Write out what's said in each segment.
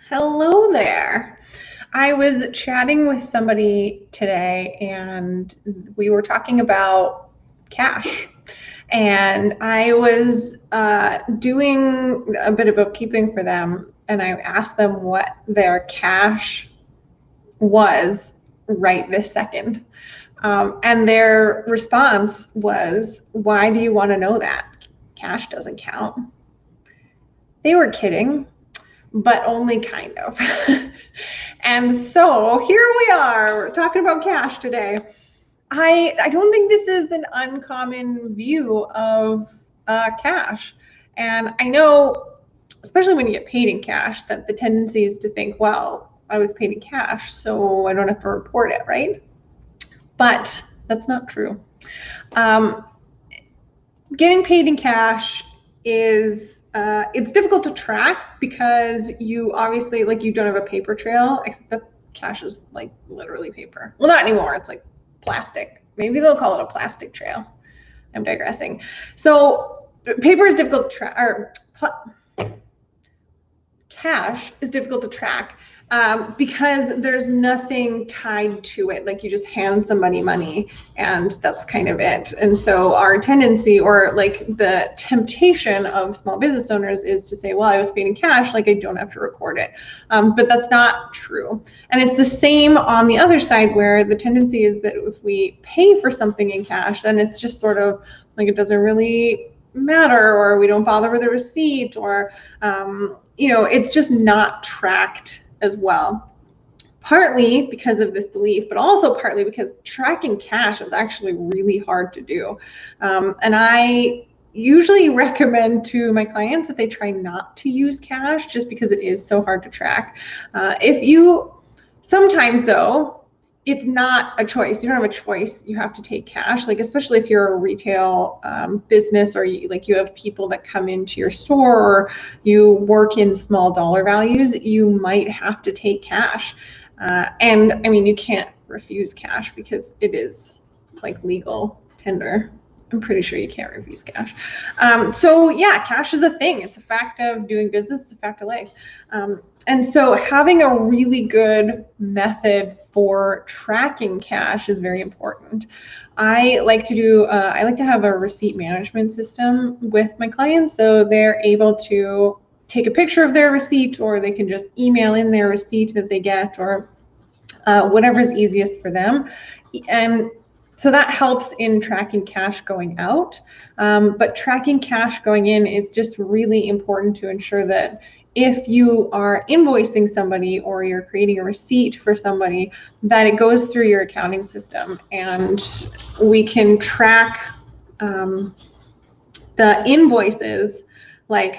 Hello there. I was chatting with somebody today and we were talking about cash. And I was doing a bit of bookkeeping for them, and I asked them what their cash was right this second. And their response was, "Why do you want to know that? Cash doesn't count." They were kidding, but only kind of. And so here we are, we're talking about cash today. I don't think this is an uncommon view of cash. And I know, especially when you get paid in cash, that the tendency is to think, well, I was paid in cash, so I don't have to report it, right? But that's not true. Getting paid in cash is it's difficult to track because you obviously, like, you don't have a paper trail, except that cash is like literally paper. Well, not anymore. It's like plastic. Maybe they'll call it a plastic trail. I'm digressing. So paper is difficult to track, or cash is difficult to track because there's nothing tied to it. Like, you just hand somebody money and that's kind of it. And so our tendency, or like the temptation of small business owners, is to say, well, I was paid in cash, like I don't have to record it. But that's not true. And it's the same on the other side, where the tendency is that if we pay for something in cash, then it's just sort of like it doesn't really matter, or we don't bother with a receipt, or it's just not tracked as well. Partly because of this belief, but also partly because tracking cash is actually really hard to do. And I usually recommend to my clients that they try not to use cash, just because it is so hard to track. Sometimes though, it's not a choice. You don't have a choice. You have to take cash, like especially if you're a retail business, or you have people that come into your store, or you work in small dollar values, you might have to take cash. And I mean, you can't refuse cash because it is like legal tender. I'm pretty sure you can't refuse cash. So yeah, cash is a thing. It's a fact of doing business. It's a fact of life. And so having a really good method for tracking cash is very important. I like to have a receipt management system with my clients, so they're able to take a picture of their receipt, or they can just email in their receipt that they get, or whatever is easiest for them. And so that helps in tracking cash going out. But tracking cash going in is just really important to ensure that if you are invoicing somebody, or you're creating a receipt for somebody, that it goes through your accounting system, and we can track the invoices. Like,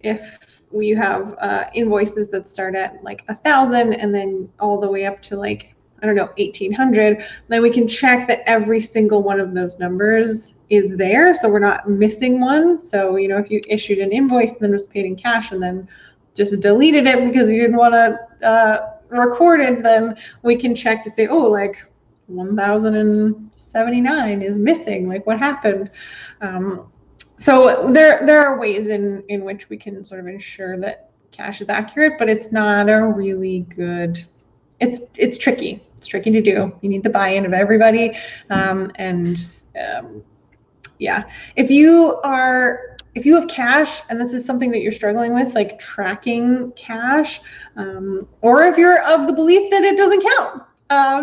if we have invoices that start at like 1,000 and then all the way up to like, I don't know, 1,800, then we can check that every single one of those numbers is there, so we're not missing one. So, if you issued an invoice and then was paid in cash and then just deleted it because you didn't want to record it, then we can check to say, oh, like 1,079 is missing, like what happened? So there are ways in which we can sort of ensure that cash is accurate, but it's not a really good, it's tricky. It's tricky to do. You need the buy-in of everybody. Yeah, if you have cash and this is something that you're struggling with, like tracking cash, or if you're of the belief that it doesn't count,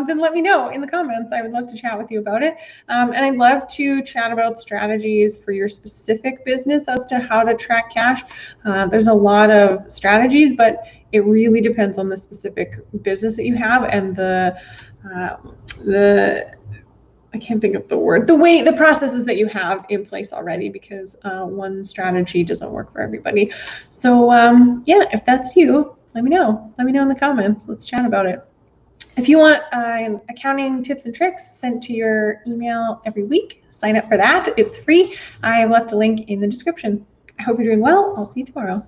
then let me know in the comments. I would love to chat with you about it. And I'd love to chat about strategies for your specific business as to how to track cash. There's a lot of strategies, but it really depends on the specific business that you have, and the I can't think of the word, the processes that you have in place already, because one strategy doesn't work for everybody. So yeah, if that's you, let me know. Let me know in the comments. Let's chat about it. If you want accounting tips and tricks sent to your email every week, sign up for that. It's free. I have left a link in the description. I hope you're doing well. I'll see you tomorrow.